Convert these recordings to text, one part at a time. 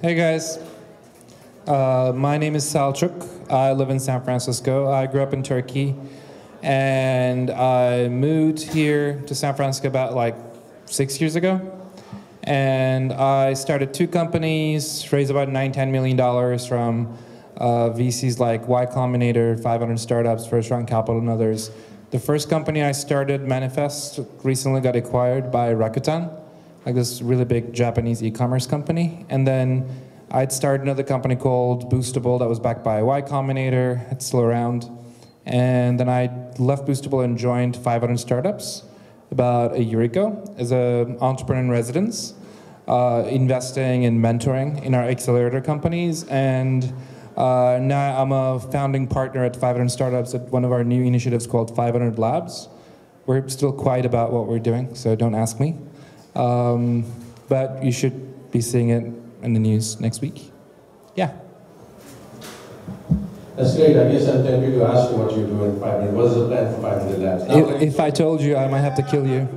Hey guys, my name is Selçuk. I live in San Francisco. I grew up in Turkey, and I moved here to San Francisco about like 6 years ago. And I started 2 companies, raised about $10 million from VCs like Y Combinator, 500 Startups, First Round Capital, and others. The first company I started, Manifest, recently got acquired by Rakuten, like this really big Japanese e-commerce company. And then I'd started another company called Boostable that was backed by Y Combinator. It's still around. And then I left Boostable and joined 500 Startups about a year ago as an entrepreneur in residence, investing and mentoring in our accelerator companies. And now I'm a founding partner at 500 Startups at one of our new initiatives called 500 Labs. We're still quiet about what we're doing, so don't ask me. But you should be seeing it in the news next week. Yeah. That's great. I guess I'm tempted to ask you what you do in 500. What is the plan for 500 Labs? If I told you, I might have to kill you.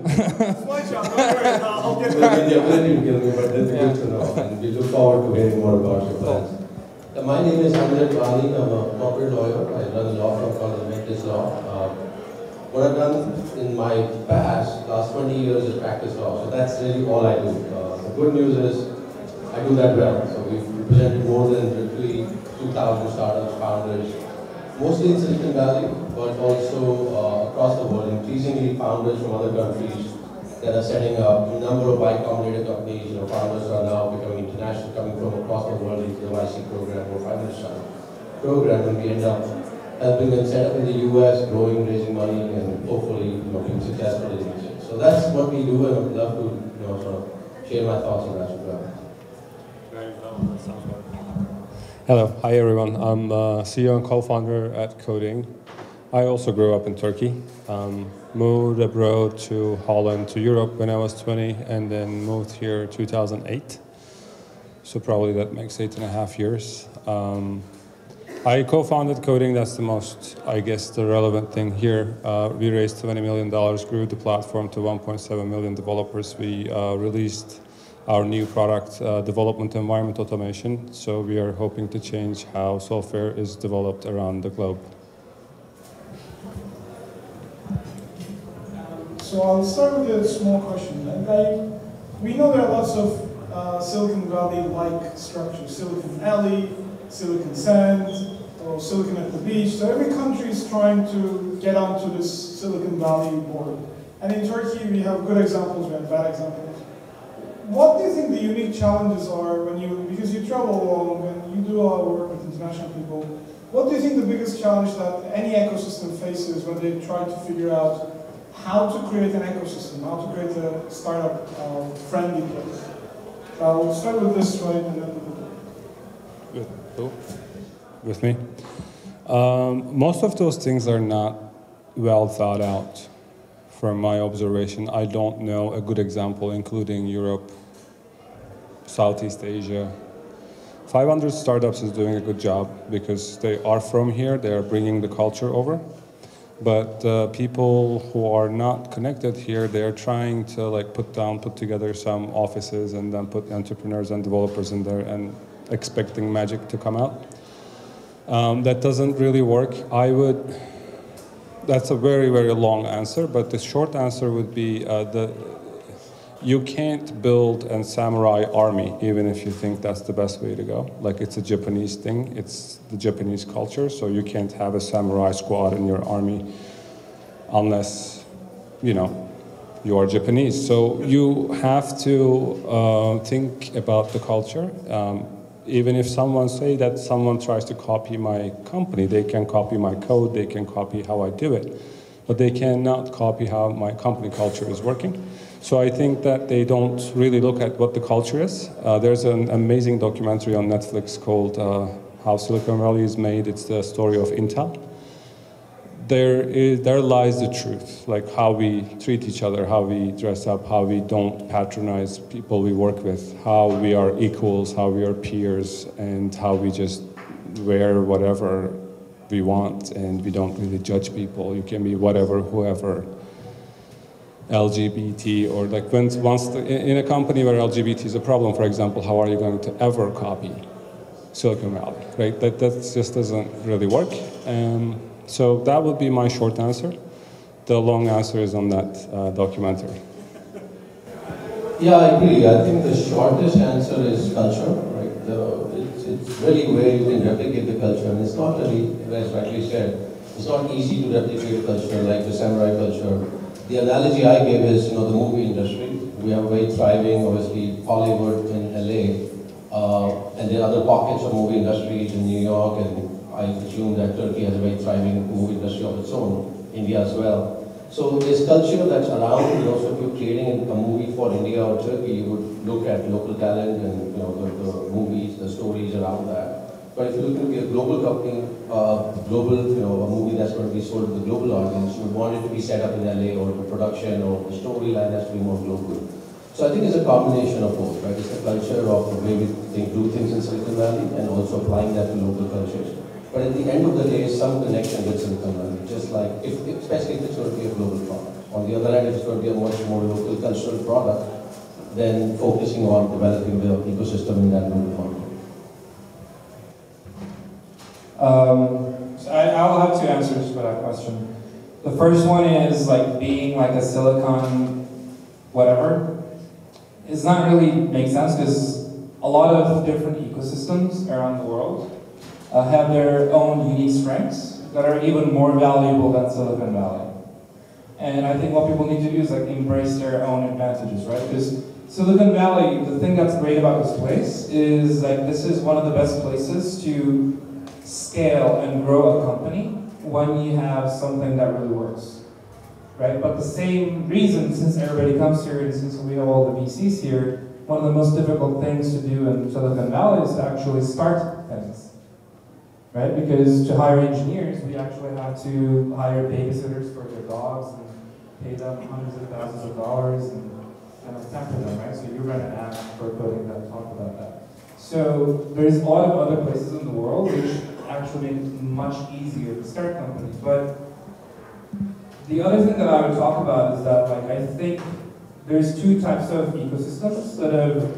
I'll get the ability to kill me, but that's good to know. And we look forward to hearing more about your plans. My name is Anil. I'm a corporate lawyer. I run a law firm called Advani Law. What I've done in my past, last 20 years, is practice law. So that's really all I do. The good news is I do that well. So we've represented more than literally 2,000 startups, founders, mostly in Silicon Valley, but also across the world, increasingly founders from other countries that are setting up a number of Y Combinator companies. Founders are now becoming international, coming from across the world into the YC program or 500 startup program, and we end up helping them set up in the US, growing, raising money, and hopefully being successful in it. So that's what we do, and I would love to sort of share my thoughts on that as well. Very well, that sounds good. Hello, hi everyone. I'm CEO and co-founder at Coding. I also grew up in Turkey. Moved abroad to Holland, to Europe when I was 20, and then moved here 2008. So probably that makes 8.5 years. I co-founded Coding. That's the most, I guess, the relevant thing here. We raised $20 million, grew the platform to 1.7 million developers. We released our new product, development environment automation. So we are hoping to change how software is developed around the globe. So I'll start with a small question. We know there are lots of Silicon Valley-like structures, Silicon Alley, Silicon Sand, or Silicon at the beach. So every country is trying to get onto this Silicon Valley board. And in Turkey, we have good examples, we have bad examples. What do you think the unique challenges are because you travel along and you do a lot of work with international people, what do you think the biggest challenge that any ecosystem faces when they try to figure out how to create an ecosystem, how to create a startup friendly place? We'll start with this, right, and then with me. Most of those things are not well thought out. From my observation, I don't know a good example, including Europe, Southeast Asia. 500 Startups is doing a good job because they are from here, they are bringing the culture over. But people who are not connected here, they're trying to put together some offices and then put entrepreneurs and developers in there and expecting magic to come out. That doesn't really work. That's a very, very long answer, but the short answer would be you can't build a samurai army, even if you think that's the best way to go. Like, it's a Japanese thing, it's the Japanese culture, so you can't have a samurai squad in your army unless, you are Japanese. So you have to think about the culture. Even if someone tries to copy my company, they can copy my code, they can copy how I do it, but they cannot copy how my company culture is working. So I think that they don't really look at what the culture is. There's an amazing documentary on Netflix called How Silicon Valley is Made. It's the story of Intel. There lies the truth, like how we treat each other, how we dress up, how we don't patronize people we work with, how we are equals, how we are peers, and how we just wear whatever we want and we don't really judge people. You can be whatever, whoever. LGBT, or like in a company where LGBT is a problem, for example, how are you going to ever copy Silicon Valley, right? That just doesn't really work. So that would be my short answer. The long answer is on that documentary. Yeah, I agree. I think the shortest answer is culture, right? It's really where you can replicate the culture, and it's not really, as rightly said, it's not easy to replicate a culture like the samurai culture. The analogy I give is, the movie industry. We have a very thriving, obviously, Hollywood in LA, and there are other pockets of movie industries in New York, and I assume that Turkey has a very thriving movie industry of its own, India as well. So this culture that's around, so if you're creating a movie for India or Turkey, you would look at local talent and the movies, the stories around that. But if you're looking to be a global company, a movie that's going to be sold to the global audience, you would want it to be set up in LA, or the production or the storyline has to be more global. So I think it's a combination of both, right? It's the culture of the way we do things in Silicon Valley and also applying that to local cultures. But at the end of the day, some connection with Silicon Valley, just like, especially if it's going to be a global product. On the other hand, if it's going to be a much more local cultural product, then focusing on developing the ecosystem in that local market. So I'll have two answers for that question. The first one is like being like a silicon whatever. It's not really make sense because a lot of different ecosystems around the world have their own unique strengths that are even more valuable than Silicon Valley. And I think what people need to do is like embrace their own advantages, right? Because Silicon Valley, the thing that's great about this place is like this is one of the best places to scale and grow a company when you have something that really works, right? But the same reason, since everybody comes here and since we have all the VCs here, one of the most difficult things to do in Silicon Valley is to actually start things, right? Because to hire engineers, we actually have to hire babysitters for their dogs and pay them hundreds of thousands of dollars and kind of temper them, right? So you run an app for coding that talk about that. So there's a lot of other places in the world which actually make it much easier to start companies. But the other thing that I would talk about is that like I think there's two types of ecosystems that have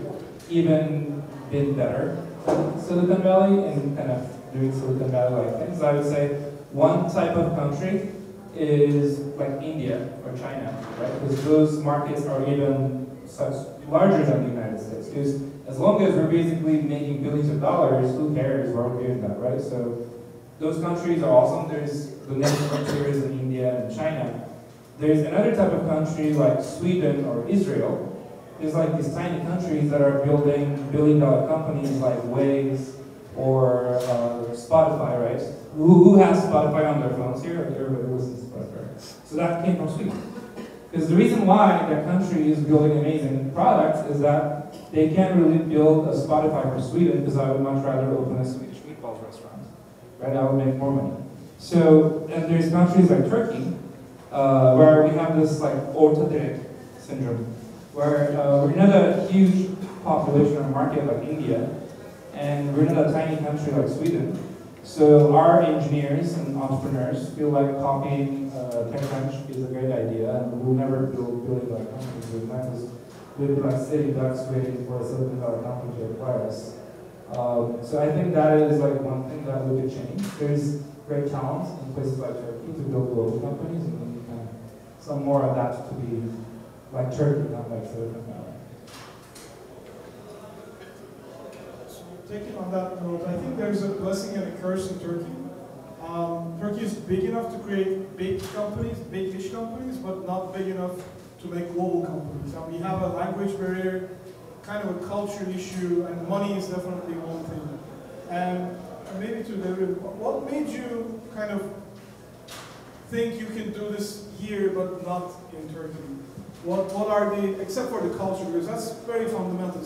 even been better than Silicon Valley in kind of doing Silicon Valley-like things. I would say one type of country is like India or China, right? Because those markets are even such larger than the United States. Because as long as we're basically making billions of dollars, who cares where we're doing that, right? So those countries are awesome. There's the next frontiers in India and China. There's another type of country like Sweden or Israel. There's like these tiny countries that are building billion-dollar companies like Waze or Spotify, right? Who has Spotify on their phones here? Everybody listens to Spotify. So that came from Sweden. Because the reason why that country is building amazing products is that they can't really build a Spotify for Sweden because I would much rather open a Swedish meatballs restaurant, right? I would make more money. So, and there's countries like Turkey where we have this like orta direk syndrome, where we're not a huge population or market like India, and we're not a tiny country like Sweden. So our engineers and entrepreneurs feel like copying TechCrunch is a great idea, and we'll never build billion-dollar companies. We'll be like sitting ducks waiting for a $7 company to acquire us. So I think that is like one thing that we could change. There's great talent in places like Turkey to build global companies, and then kind of some more of that to be like Turkey, not like Silicon Valley. Taking on that note, I think there's a blessing and a curse in Turkey. Turkey is big enough to create big companies, big niche companies, but not big enough to make global companies. And we have a language barrier, kind of a culture issue, and money is definitely one thing. And maybe to Devrim, what made you kind of think you can do this here but not in Turkey? What are the, except for the culture, because that's very fundamental,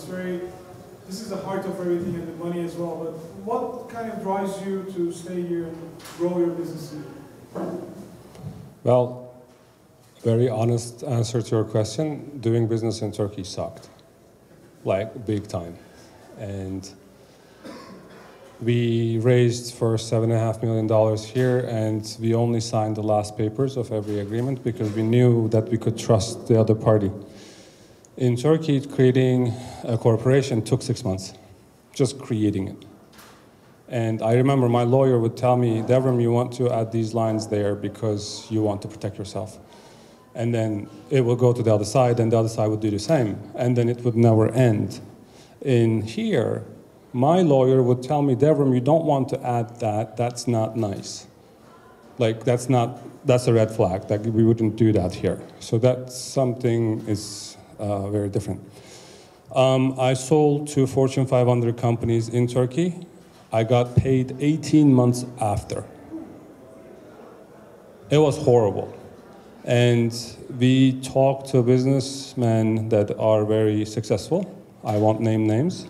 this is the heart of everything and the money as well, but what kind of drives you to stay here and grow your business here? Well, very honest answer to your question, doing business in Turkey sucked, like big time. And We raised for $7.5 million here, and we only signed the last papers of every agreement because we knew that we could trust the other party. In Turkey, creating a corporation took 6 months, just creating it. And I remember my lawyer would tell me, Devrim, you want to add these lines there because you want to protect yourself. And then it will go to the other side, and the other side would do the same. And then it would never end. In here, my lawyer would tell me, Devrim, you don't want to add that. That's not nice. Like, that's a red flag. Like, we wouldn't do that here. So that's something is very different. I sold to Fortune 500 companies in Turkey. I got paid 18 months after. It was horrible. And we talked to businessmen that are very successful. I won't name names.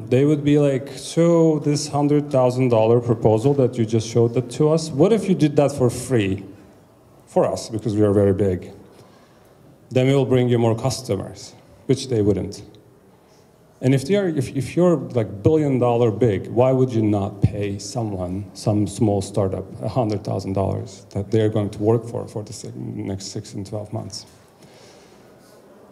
They would be like, so this $100,000 proposal that you just showed that to us, what if you did that for free? For us, because we are very big. Then we will bring you more customers, which they wouldn't. And if you're like $1 billion big, why would you not pay someone, some small startup, $100,000 that they're going to work for the next 6 and 12 months?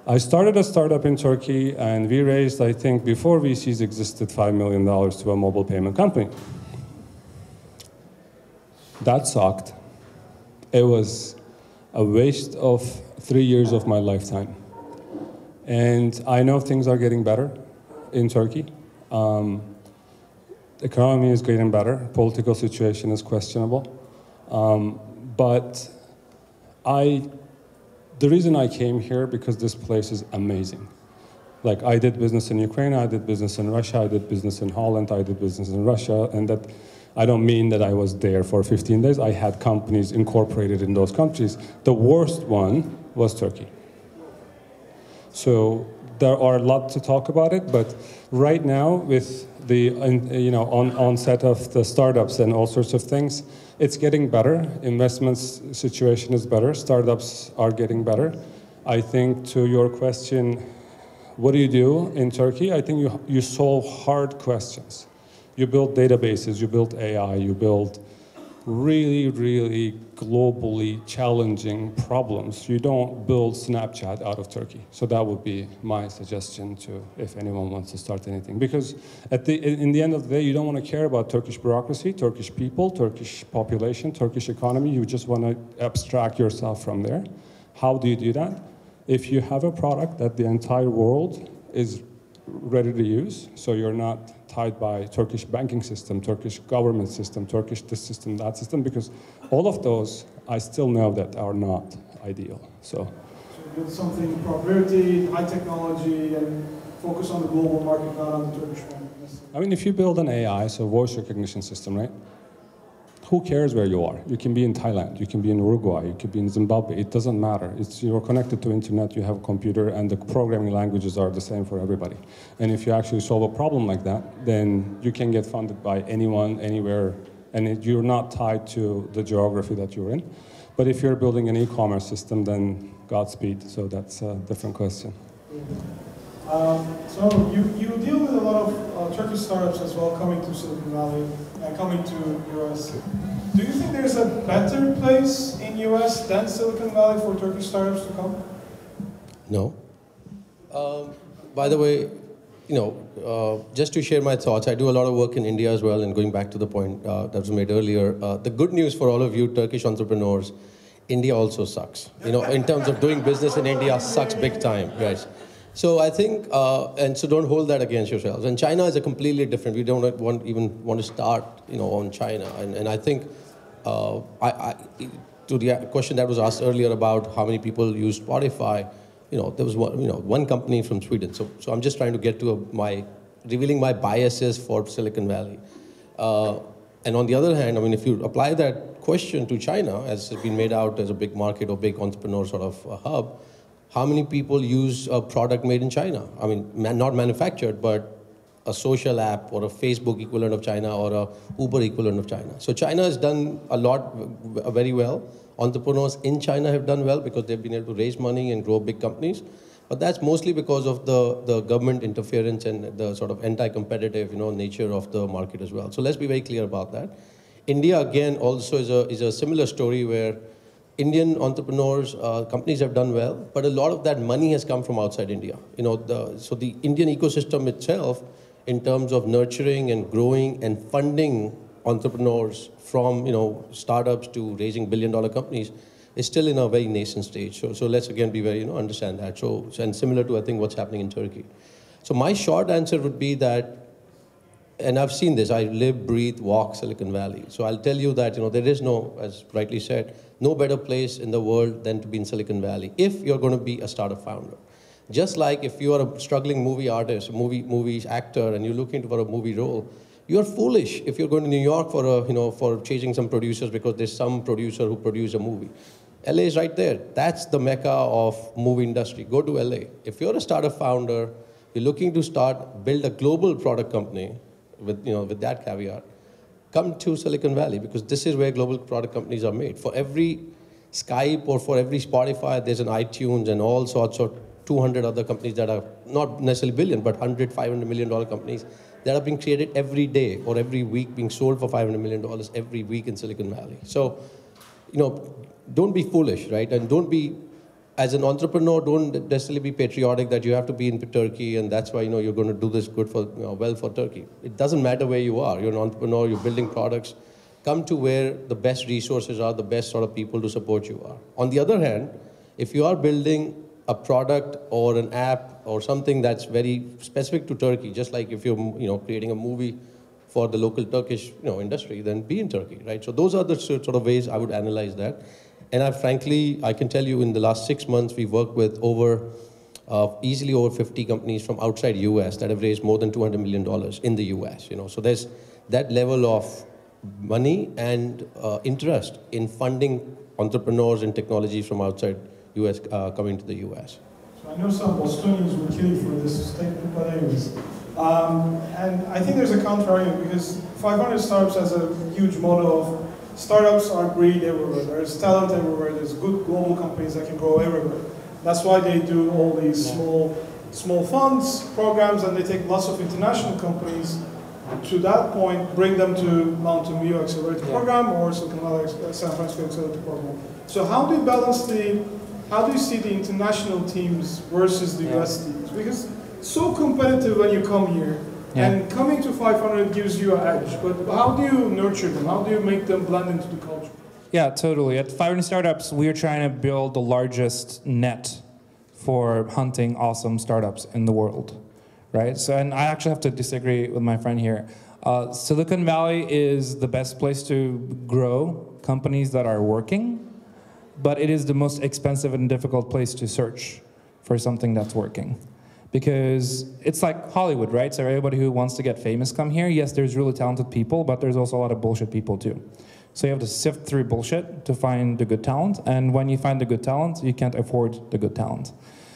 I started a startup in Turkey, and we raised, I think, before VCs existed, $5 million to a mobile payment company. That sucked. It was a waste of 3 years of my lifetime. And I know things are getting better in Turkey. Economy is getting better. Political situation is questionable. But the reason I came here because this place is amazing. Like, I did business in Ukraine, I did business in Russia, I did business in Holland, I did business in Russia, and that I don't mean that I was there for 15 days. I had companies incorporated in those countries. The worst one was Turkey. So there are a lot to talk about it, but right now with the onset of the startups and all sorts of things, it's getting better. Investments situation is better. Startups are getting better. I think to your question, what do you do in Turkey? I think you solve hard questions. You build databases, you build AI, you build really, really globally challenging problems. You don't build Snapchat out of Turkey. So that would be my suggestion to if anyone wants to start anything. Because in the end of the day, you don't want to care about Turkish bureaucracy, Turkish people, Turkish population, Turkish economy. You just want to abstract yourself from there. How do you do that? If you have a product that the entire world is ready to use, so you're not tied by Turkish banking system, Turkish government system, Turkish this system, that system, because all of those, I still know that are not ideal. So build something proprietary, high technology, and focus on the global market, not on the Turkish one. I mean, if you build an AI, so voice recognition system, right? Who cares where you are? You can be in Thailand, you can be in Uruguay, you can be in Zimbabwe. It doesn't matter. You're connected to internet, you have a computer, and the programming languages are the same for everybody. And if you actually solve a problem like that, then you can get funded by anyone, anywhere, and you're not tied to the geography that you're in. But if you're building an e-commerce system, then Godspeed. So that's a different question. So you deal with a lot of Turkish startups as well coming to Silicon Valley and coming to US. Do you think there's a better place in US than Silicon Valley for Turkish startups to come? No. By the way, just to share my thoughts, I do a lot of work in India as well, and going back to the point that was made earlier, the good news for all of you Turkish entrepreneurs, India also sucks. In terms of doing business in India, sucks big time, guys. So I think, and so don't hold that against yourselves. And China is a completely different, we don't even want to start, on China. And I think, to the question that was asked earlier about how many people use Spotify, there was one company from Sweden. So I'm just trying to get to revealing my biases for Silicon Valley. And on the other hand, I mean, if you apply that question to China, as has been made out as a big market or big entrepreneur sort of hub, how many people use a product made in China? I mean, not manufactured, but a social app or a Facebook equivalent of China or a Uber equivalent of China. So China has done a lot very well. Entrepreneurs in China have done well because they've been able to raise money and grow big companies. But that's mostly because of the government interference and the sort of anti-competitive, nature of the market as well. So let's be very clear about that. India, again, also is a similar story where Indian entrepreneurs, companies have done well, but a lot of that money has come from outside India. So the Indian ecosystem itself, in terms of nurturing and growing and funding entrepreneurs from startups to raising billion-dollar companies, is still in a very nascent stage. So let's again be very understand that. So and similar to I think what's happening in Turkey. So my short answer would be that. And I've seen this, I live, breathe, walk Silicon Valley. So I'll tell you that, there is no, as rightly said, no better place in the world than to be in Silicon Valley if you're going to be a startup founder. Just like if you are a struggling movie artist, movie actor, and you're looking for a movie role, you're foolish if you're going to New York for chasing some producers because there's some producer who produced a movie. LA is right there. That's the mecca of movie industry. Go to LA. If you're a startup founder, you're looking to build a global product company, with that caveat, come to Silicon Valley because this is where global product companies are made. For every Skype or for every Spotify, there's an iTunes and all sorts of 200 other companies that are not necessarily billion, but $100, $500 million companies that are being created every day or every week, being sold for $500 million every week in Silicon Valley. So, don't be foolish, right? And don't be, as an entrepreneur, don't necessarily be patriotic that you have to be in Turkey and that's why you're going to do this good for well for Turkey. It doesn't matter where you are. You're an entrepreneur. You're building products. Come to where the best resources are, the best sort of people to support you are. On the other hand, if you are building a product or an app or something that's very specific to Turkey, just like if you're creating a movie for the local Turkish industry, then be in Turkey, right? So those are the sort of ways I would analyze that. And I can tell you in the last 6 months, we've worked with easily over 50 companies from outside US that have raised more than $200 million in the US. So there's that level of money and interest in funding entrepreneurs and technologies from outside US coming to the US. So I know some Bostonians will kill you for this statement, but anyways. And I think there's a counter-argument because 500 Startups has a huge model of startups are breed everywhere. There's talent everywhere. There's good global companies that can grow everywhere. That's why they do all these small funds, programs, and they take lots of international companies to that point, bring them to Mountain View Accelerator Program or Silicon Valley San Francisco Accelerator Program. So how do you balance how do you see the international teams versus the US teams? Because it's so competitive when you come here. Yeah. And coming to 500 gives you an edge, but how do you nurture them? How do you make them blend into the culture? Yeah, totally. At 500 Startups, we are trying to build the largest net for hunting awesome startups in the world, right? So, and I actually have to disagree with my friend here. Silicon Valley is the best place to grow companies that are working, but it is the most expensive and difficult place to search for something that's working. Because it's like Hollywood, right? So everybody who wants to get famous come here. Yes, there's really talented people, but there's also a lot of bullshit people too. So you have to sift through bullshit to find the good talent. And when you find the good talent, you can't afford the good talent.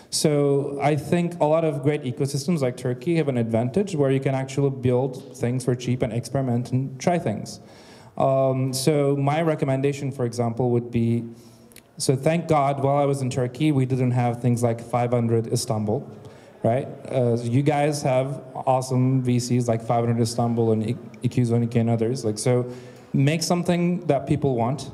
So I think a lot of great ecosystems like Turkey have an advantage where you can actually build things for cheap and experiment and try things. So my recommendation, for example, would be, so thank God, while I was in Turkey, we didn't have things like 500 Istanbul. Right? You guys have awesome VCs like 500 Istanbul and Etohum and others. So make something that people want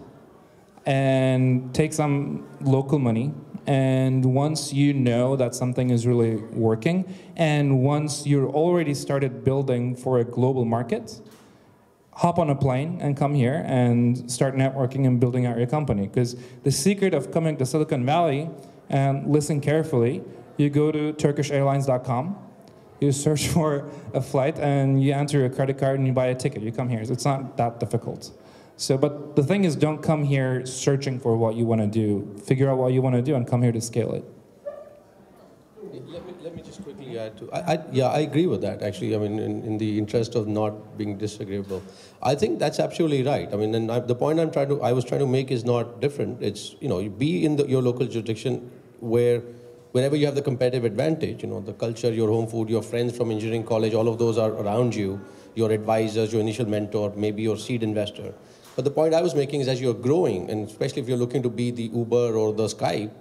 and take some local money. And once you know that something is really working, and once you're already started building for a global market, hop on a plane and come here and start networking and building out your company. Because the secret of coming to Silicon Valley, and listen carefully, you go to TurkishAirlines.com, you search for a flight, and you enter your credit card and you buy a ticket. You come here. It's not that difficult. So, but the thing is, don't come here searching for what you want to do. Figure out what you want to do and come here to scale it. Let me just quickly add to. I agree with that. Actually, I mean, in the interest of not being disagreeable, I think that's absolutely right. I mean, and the point I was trying to make is not different. It's be in your local jurisdiction wherever you have the competitive advantage, the culture, your home food, your friends from engineering college, all of those are around you, your advisors, your initial mentor, maybe your seed investor. But the point I was making is as you're growing, and especially if you're looking to be the Uber or the Skype,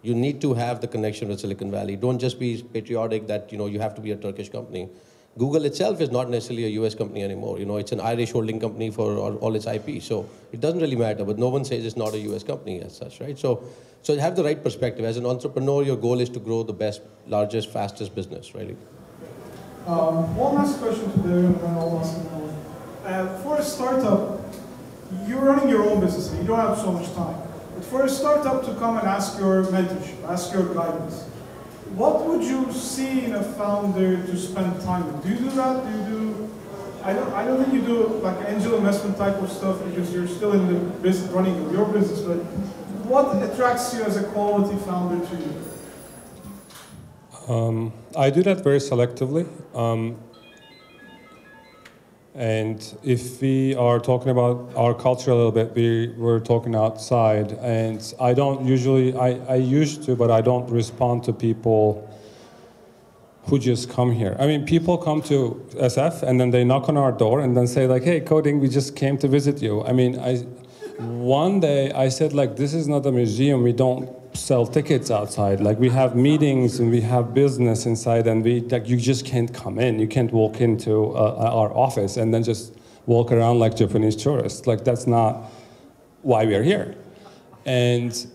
You need to have the connection with Silicon Valley. Don't just be patriotic that you have to be a Turkish company. Google itself is not necessarily a US company anymore. It's an Irish holding company for all its IP. So it doesn't really matter, but no one says it's not a US company as such, right? So have the right perspective. As an entrepreneur, your goal is to grow the best, largest, fastest business, really. One last question to Devrim, and then I'll ask another. For a startup, you're running your own business, and you don't have so much time. But for a startup to come and ask your mentorship, ask your guidance, what would you see in a founder to spend time with? Do you do that? Do you do? I don't think you do like angel investment type of stuff because you're still in the business, running of your business. But what attracts you as a quality founder to you? I do that very selectively. And if we are talking about our culture a little bit, we're talking outside. And I don't usually, I used to, but I don't respond to people who just come here. I mean, people come to SF and then they knock on our door and then say like, hey, coding, we just came to visit you. I mean, one day I said like, this is not a museum. We don't sell tickets outside. Like we have meetings and we have business inside, and you just can't come in. You can't walk into our office and then just walk around like Japanese tourists. Like that's not why we are here. And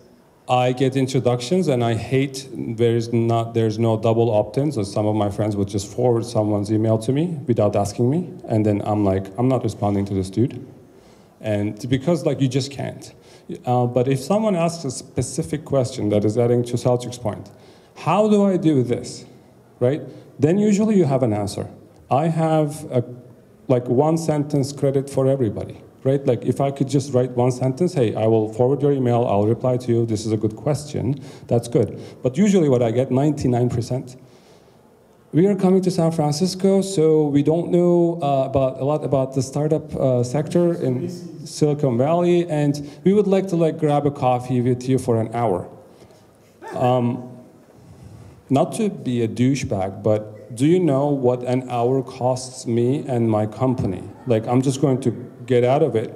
I get introductions, and I hate there's no double opt-ins. So some of my friends would just forward someone's email to me without asking me, and then I'm like, I'm not responding to this dude, and because like you just can't. But if someone asks a specific question that is adding to Selçuk's point, how do I do this, right? Then usually you have an answer. I have like one sentence credit for everybody, right? Like if I could just write one sentence, hey, I will forward your email, I'll reply to you, this is a good question, that's good. But usually what I get, 99%, we are coming to San Francisco, so we don't know a lot about the startup sector in Silicon Valley, and we would like to like grab a coffee with you for an hour. Not to be a douchebag, but do you know what an hour costs me and my company? Like I'm just going to get out of it,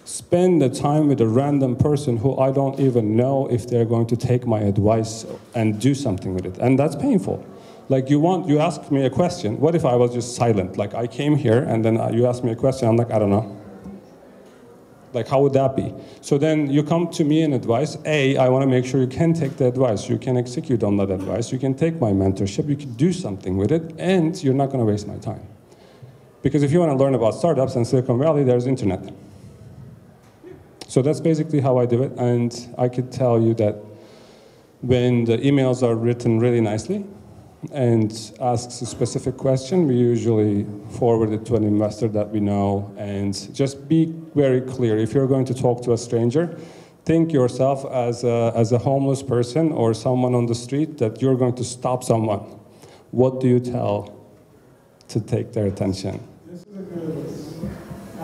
spend the time with a random person who I don't even know if they're going to take my advice and do something with it, and that's painful. Like you ask me a question, what if I was just silent? Like I came here and then you ask me a question, I'm like, I don't know. Like how would that be? So then you come to me and advice, I want to make sure you can take the advice, you can execute on that advice, you can take my mentorship, you can do something with it, and you're not going to waste my time. Because if you want to learn about startups in Silicon Valley, there's internet. So that's basically how I do it, and I could tell you that when the emails are written really nicely, and asks a specific question, we usually forward it to an investor that we know, and just be very clear. If you're going to talk to a stranger, think yourself as a homeless person or someone on the street that you're going to stop someone. What do you tell to take their attention? This is a good one.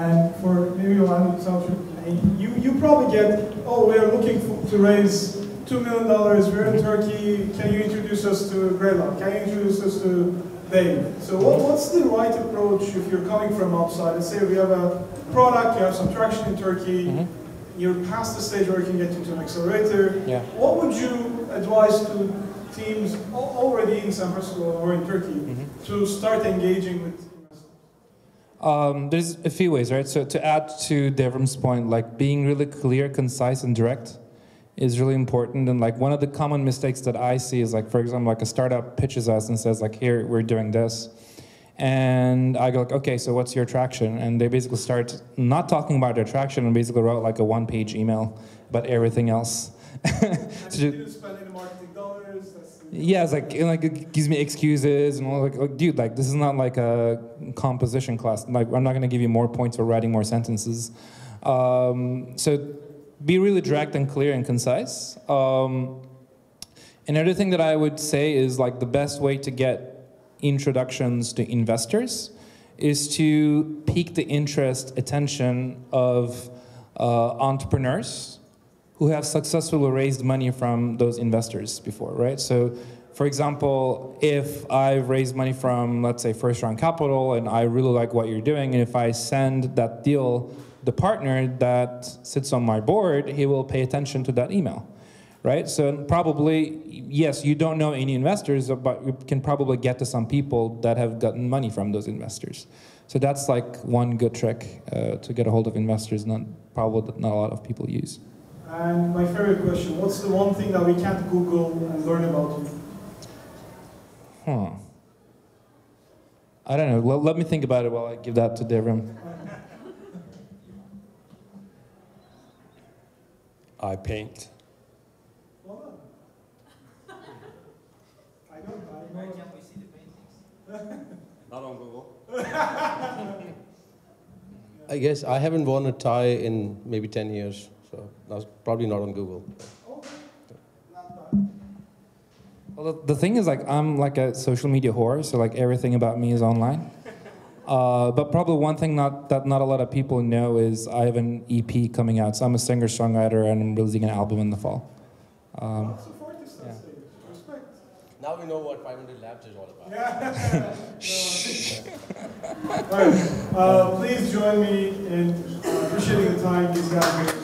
And for maybe Selçuk, you probably get, oh, we are looking to raise $2 million, we're in Turkey, can you introduce us to Greylock? Can you introduce us to Dave? So what's the right approach if you're coming from outside? Let's say we have a product, you have some traction in Turkey, you're past the stage where you can get into an accelerator. Yeah. What would you advise to teams already in San Francisco or in Turkey to start engaging with investors? There's a few ways, right? So to add to Devrim's point, like being really clear, concise, and direct is really important. And like one of the common mistakes that I see is like, for example, like a startup pitches us and says like, here, we're doing this. And I go like, okay, so what's your traction? And they basically start not talking about their traction and basically wrote like a one-page email about everything else. So you didn't spend any marketing dollars? Yeah, it's like, it gives me excuses and all, like, dude, like this is not like a composition class. Like I'm not gonna give you more points for writing more sentences. So be really direct and clear and concise. Another thing that I would say is like the best way to get introductions to investors is to pique the interest, attention of entrepreneurs who have successfully raised money from those investors before, right? So, for example, if I've raised money from, let's say, first round capital, and I really like what you're doing, and if I send that deal, the partner that sits on my board, he will pay attention to that email, right? So probably, yes, you don't know any investors, but you can probably get to some people that have gotten money from those investors. So that's like one good trick to get a hold of investors, probably not a lot of people use. And my favorite question, what's the one thing that we can't Google and learn about you? I don't know. Well, let me think about it while I give that to Devrim. I paint. Well done. I don't. Where can we see the paintings? Not on Google. I guess I haven't worn a tie in maybe 10 years, so that's probably not on Google. Okay. Not bad. Well, the thing is, like, I'm like a social media whore, so like everything about me is online. But probably one thing that not a lot of people know is I have an EP coming out. So I'm a singer-songwriter and I'm releasing an album in the fall. Lots of artists on stage. Respect. Now we know what 500 Labs is all about. Yeah. All right. Please join me in appreciating the time these guys